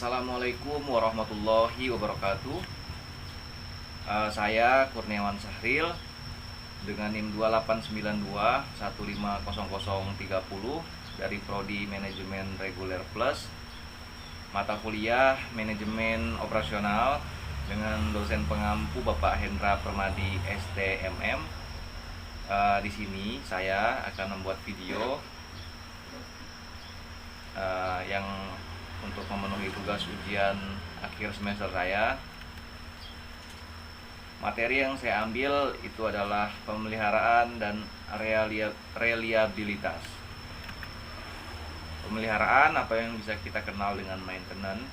Assalamualaikum warahmatullahi wabarakatuh. Saya Kurniawan Sahril dengan NIM 2892150030 dari Prodi Manajemen Reguler Plus, mata kuliah Manajemen Operasional dengan dosen pengampu Bapak Hendra Permadi STMM. Di sini saya akan membuat video yang untuk memenuhi tugas ujian akhir semester saya. Materi yang saya ambil itu adalah pemeliharaan dan reliabilitas. Pemeliharaan, apa yang bisa kita kenal dengan maintenance,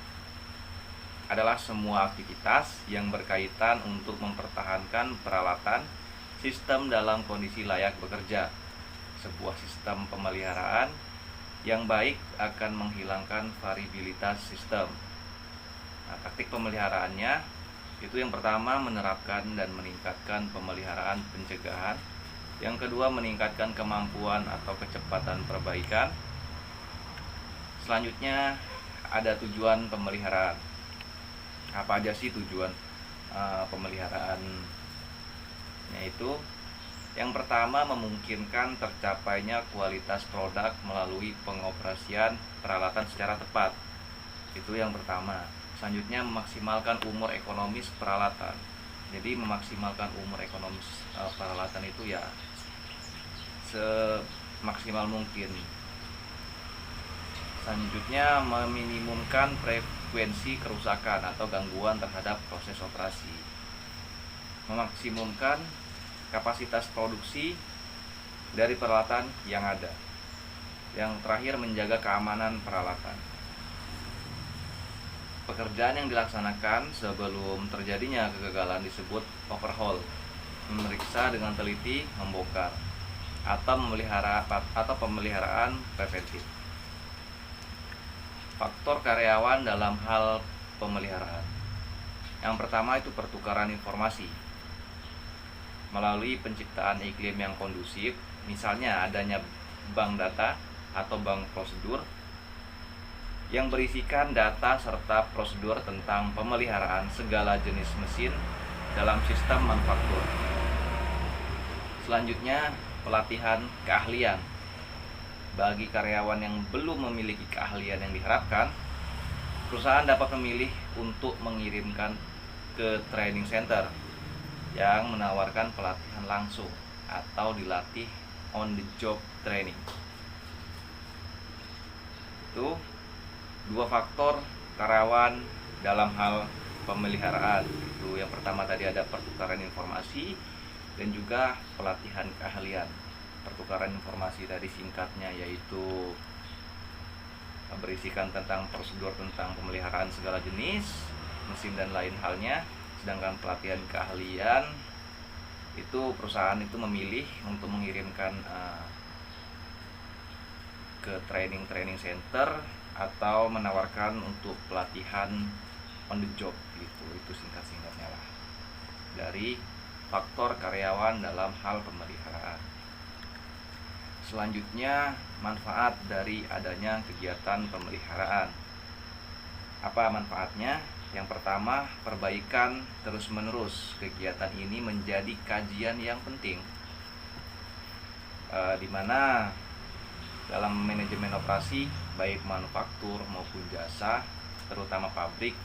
adalah semua aktivitas yang berkaitan untuk mempertahankan peralatan sistem dalam kondisi layak bekerja. Sebuah sistem pemeliharaan yang baik akan menghilangkan variabilitas sistem. Nah, taktik pemeliharaannya itu yang pertama menerapkan dan meningkatkan pemeliharaan pencegahan. Yang kedua meningkatkan kemampuan atau kecepatan perbaikan. Selanjutnya ada tujuan pemeliharaan. Apa aja sih tujuan pemeliharaannya itu? Yang pertama, memungkinkan tercapainya kualitas produk melalui pengoperasian peralatan secara tepat. Itu yang pertama. Selanjutnya, memaksimalkan umur ekonomis peralatan. Jadi memaksimalkan umur ekonomis peralatan itu ya semaksimal mungkin. Selanjutnya, meminimumkan frekuensi kerusakan atau gangguan terhadap proses operasi. Memaksimumkan kapasitas produksi dari peralatan yang ada. Yang terakhir, menjaga keamanan peralatan. Pekerjaan yang dilaksanakan sebelum terjadinya kegagalan disebut overhaul. Memeriksa dengan teliti, membongkar, atau pemeliharaan preventif. Faktor karyawan dalam hal pemeliharaan. Yang pertama itu pertukaran informasi melalui penciptaan iklim yang kondusif, misalnya adanya bank data atau bank prosedur yang berisikan data serta prosedur tentang pemeliharaan segala jenis mesin dalam sistem manufaktur. Selanjutnya, pelatihan keahlian. Bagi karyawan yang belum memiliki keahlian yang diharapkan, perusahaan dapat memilih untuk mengirimkan ke training center yang menawarkan pelatihan langsung atau dilatih on the job training. Itu dua faktor karyawan dalam hal pemeliharaan. Itu yang pertama tadi ada pertukaran informasi dan juga pelatihan keahlian. Pertukaran informasi tadi singkatnya yaitu berisikan tentang prosedur tentang pemeliharaan segala jenis mesin dan lain halnya. Sedangkan pelatihan keahlian itu perusahaan itu memilih untuk mengirimkan ke training center atau menawarkan untuk pelatihan on the job gitu. Itu singkat-singkatnya lah dari faktor karyawan dalam hal pemeliharaan. Selanjutnya, manfaat dari adanya kegiatan pemeliharaan. Apa manfaatnya? Yang pertama, perbaikan terus-menerus. Kegiatan ini menjadi kajian yang penting, di mana dalam manajemen operasi, baik manufaktur maupun jasa, terutama pabrik,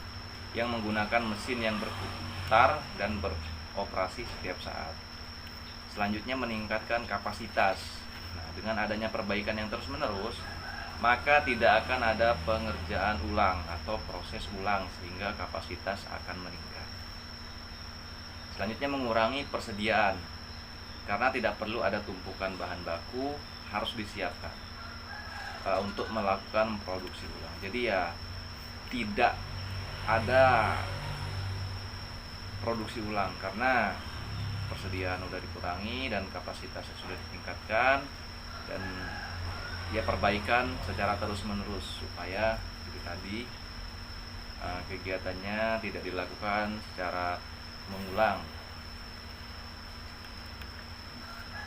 yang menggunakan mesin yang berputar dan beroperasi setiap saat. Selanjutnya, meningkatkan kapasitas. Nah, dengan adanya perbaikan yang terus-menerus, maka tidak akan ada pengerjaan ulang atau proses ulang sehingga kapasitas akan meningkat. Selanjutnya, mengurangi persediaan karena tidak perlu ada tumpukan bahan baku harus disiapkan untuk melakukan produksi ulang. Jadi ya tidak ada produksi ulang karena persediaan sudah dikurangi dan kapasitasnya sudah ditingkatkan, dan ya perbaikan secara terus-menerus supaya tadi kegiatannya tidak dilakukan secara mengulang.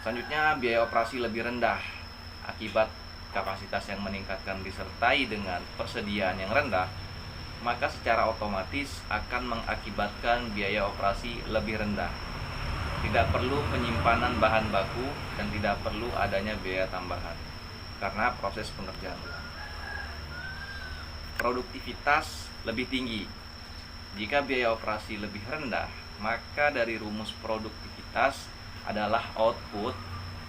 Selanjutnya, biaya operasi lebih rendah akibat kapasitas yang meningkatkan disertai dengan persediaan yang rendah, maka secara otomatis akan mengakibatkan biaya operasi lebih rendah. Tidak perlu penyimpanan bahan baku dan tidak perlu adanya biaya tambahan karena proses pengerjaan ulang. Produktivitas lebih tinggi. Jika biaya operasi lebih rendah, maka dari rumus produktivitas adalah output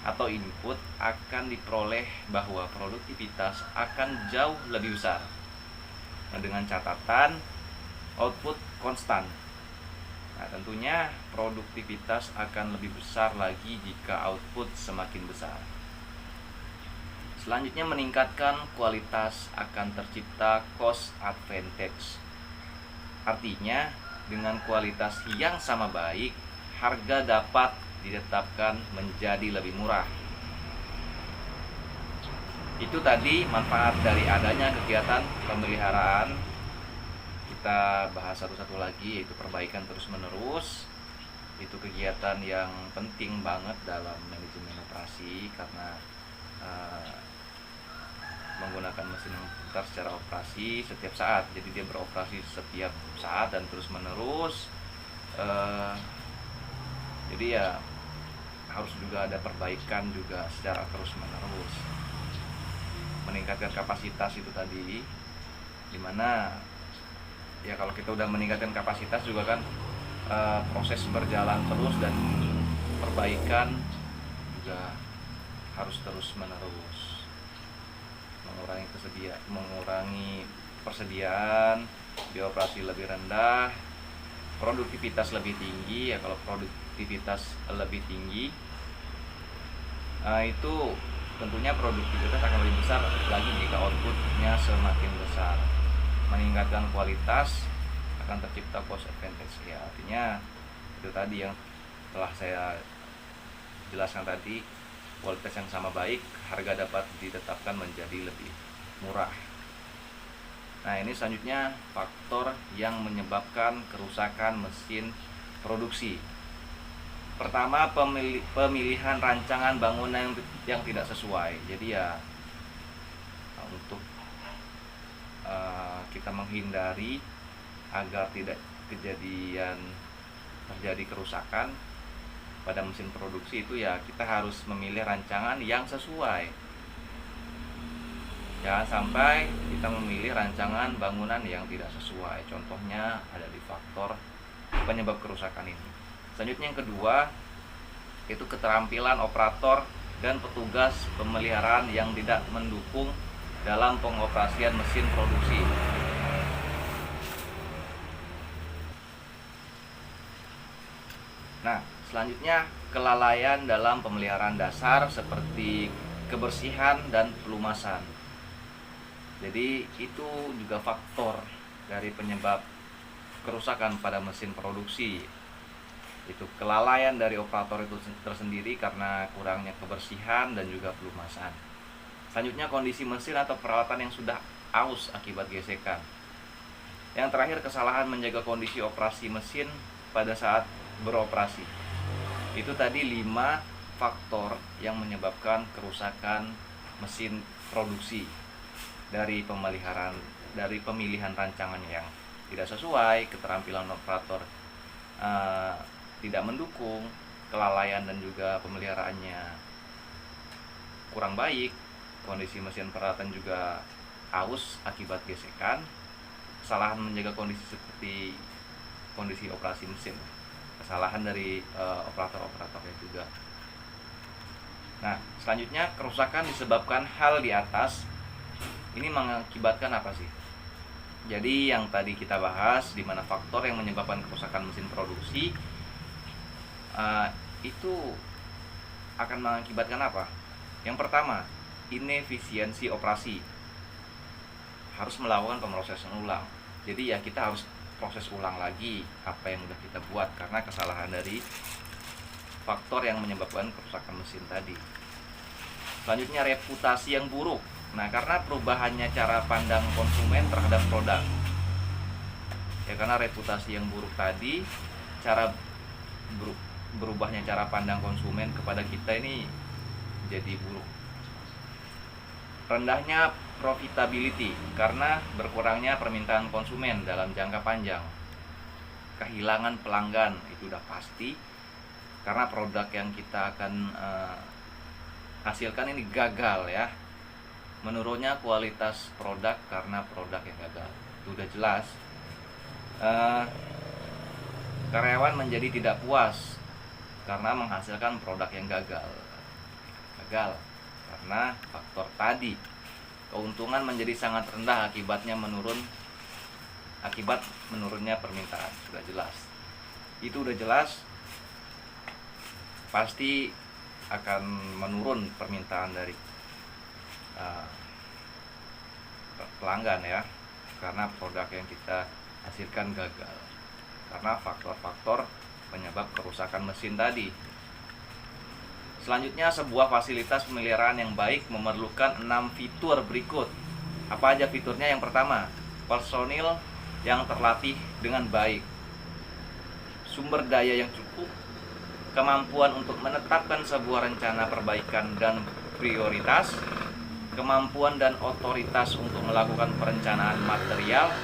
atau input akan diperoleh bahwa produktivitas akan jauh lebih besar. Nah, dengan catatan output konstan. Nah, tentunya produktivitas akan lebih besar lagi jika output semakin besar. Selanjutnya, meningkatkan kualitas akan tercipta cost advantage. Artinya, dengan kualitas yang sama baik, harga dapat ditetapkan menjadi lebih murah. Itu tadi manfaat dari adanya kegiatan pemeliharaan. Kita bahas satu-satu lagi, yaitu perbaikan terus-menerus. Itu kegiatan yang penting banget dalam manajemen operasi karena menggunakan mesin putar secara operasi setiap saat. Jadi dia beroperasi setiap saat dan terus menerus. Jadi ya harus juga ada perbaikan juga secara terus menerus. Meningkatkan kapasitas itu tadi, dimana ya kalau kita udah meningkatkan kapasitas juga kan proses berjalan terus dan perbaikan juga harus terus menerus. Mengurangi persediaan, biaya operasi lebih rendah, produktivitas lebih tinggi. Ya kalau produktivitas lebih tinggi, itu tentunya produktivitas akan lebih besar lagi jika outputnya semakin besar. Meningkatkan kualitas akan tercipta cost advantage. Ya artinya itu tadi yang telah saya jelaskan tadi, kualitas yang sama baik, harga dapat ditetapkan menjadi lebih murah. Nah, ini selanjutnya faktor yang menyebabkan kerusakan mesin produksi. Pertama, pemilihan rancangan bangunan yang tidak sesuai. Jadi ya untuk kita menghindari agar tidak terjadi kerusakan pada mesin produksi itu, ya kita harus memilih rancangan yang sesuai. Jangan sampai kita memilih rancangan bangunan yang tidak sesuai. Contohnya ada di faktor penyebab kerusakan ini. Selanjutnya yang kedua, itu keterampilan operator dan petugas pemeliharaan yang tidak mendukung dalam pengoperasian mesin produksi. Nah, selanjutnya kelalaian dalam pemeliharaan dasar seperti kebersihan dan pelumasan. Jadi itu juga faktor dari penyebab kerusakan pada mesin produksi. Itu kelalaian dari operator itu tersendiri karena kurangnya kebersihan dan juga pelumasan. Selanjutnya kondisi mesin atau peralatan yang sudah aus akibat gesekan. Yang terakhir, kesalahan menjaga kondisi operasi mesin pada saat beroperasi. Itu tadi 5 faktor yang menyebabkan kerusakan mesin produksi, dari pemilihan rancangan yang tidak sesuai, keterampilan operator tidak mendukung, kelalaian dan juga pemeliharaannya kurang baik, kondisi mesin peralatan juga aus akibat gesekan, kesalahan menjaga kondisi seperti kondisi operasi mesin, kesalahan dari operator-operatornya juga. Nah, selanjutnya kerusakan disebabkan hal di atas. Ini mengakibatkan apa sih? Jadi yang tadi kita bahas, di mana faktor yang menyebabkan kerusakan mesin produksi itu akan mengakibatkan apa? Yang pertama, inefisiensi operasi. Harus melakukan pemrosesan ulang. Jadi ya kita harus proses ulang lagi apa yang sudah kita buat karena kesalahan dari faktor yang menyebabkan kerusakan mesin tadi. Selanjutnya, reputasi yang buruk. Nah, karena perubahannya cara pandang konsumen terhadap produk. Ya karena reputasi yang buruk tadi, berubahnya cara pandang konsumen kepada kita ini jadi buruk. Rendahnya profitability karena berkurangnya permintaan konsumen dalam jangka panjang. Kehilangan pelanggan itu udah pasti karena produk yang kita akan hasilkan ini gagal ya. Menurunnya kualitas produk karena produk yang gagal itu udah jelas. Karyawan menjadi tidak puas karena menghasilkan produk yang gagal karena faktor tadi. Keuntungan menjadi sangat rendah akibat menurunnya permintaan. Sudah jelas. Itu udah jelas. Pasti akan menurun permintaan dari pelanggan ya, karena produk yang kita hasilkan gagal. Karena faktor-faktor penyebab kerusakan mesin tadi. Selanjutnya, sebuah fasilitas pemeliharaan yang baik memerlukan 6 fitur berikut. Apa aja fiturnya? Yang pertama, personil yang terlatih dengan baik, sumber daya yang cukup, kemampuan untuk menetapkan sebuah rencana perbaikan dan prioritas, kemampuan dan otoritas untuk melakukan perencanaan material,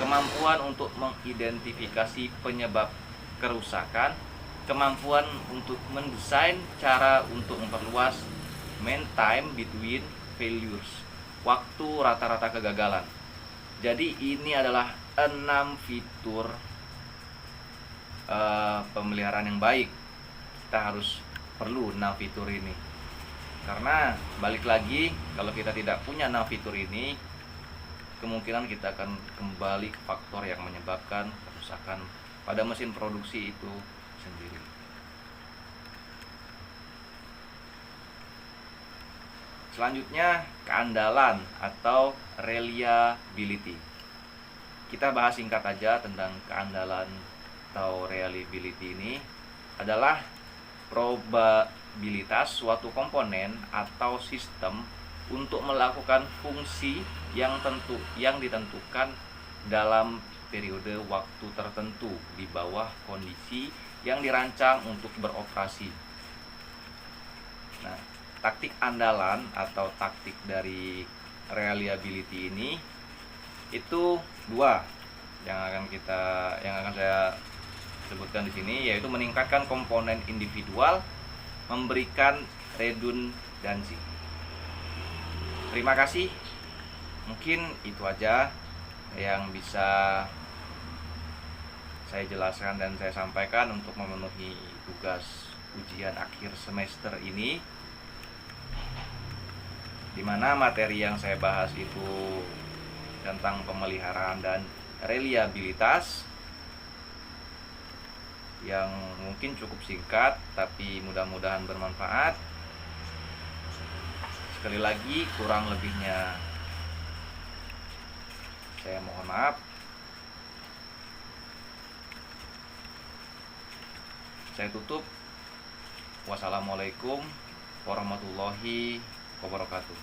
kemampuan untuk mengidentifikasi penyebab kerusakan, kemampuan untuk mendesain cara untuk memperluas mean time between failures, waktu rata-rata kegagalan. Jadi ini adalah 6 fitur pemeliharaan yang baik. Kita harus perlu 6 fitur ini. Karena balik lagi, kalau kita tidak punya 6 fitur ini, kemungkinan kita akan kembali ke faktor yang menyebabkan kerusakan pada mesin produksi itu sendiri. Selanjutnya, keandalan atau reliability. Kita bahas singkat aja tentang keandalan atau reliability ini. Adalah probabilitas suatu komponen atau sistem untuk melakukan fungsi yang ditentukan dalam periode waktu tertentu di bawah kondisi yang dirancang untuk beroperasi. Nah, taktik andalan atau taktik dari reliability ini itu dua yang akan saya sebutkan di sini, yaitu meningkatkan komponen individual, memberikan redundansi. Terima kasih. Mungkin itu aja yang bisa saya jelaskan dan saya sampaikan untuk memenuhi tugas ujian akhir semester ini, di mana materi yang saya bahas itu tentang pemeliharaan dan reliabilitas yang mungkin cukup singkat tapi mudah-mudahan bermanfaat. Sekali lagi, kurang lebihnya saya mohon maaf. Saya tutup. Wassalamualaikum warahmatullahi wabarakatuh.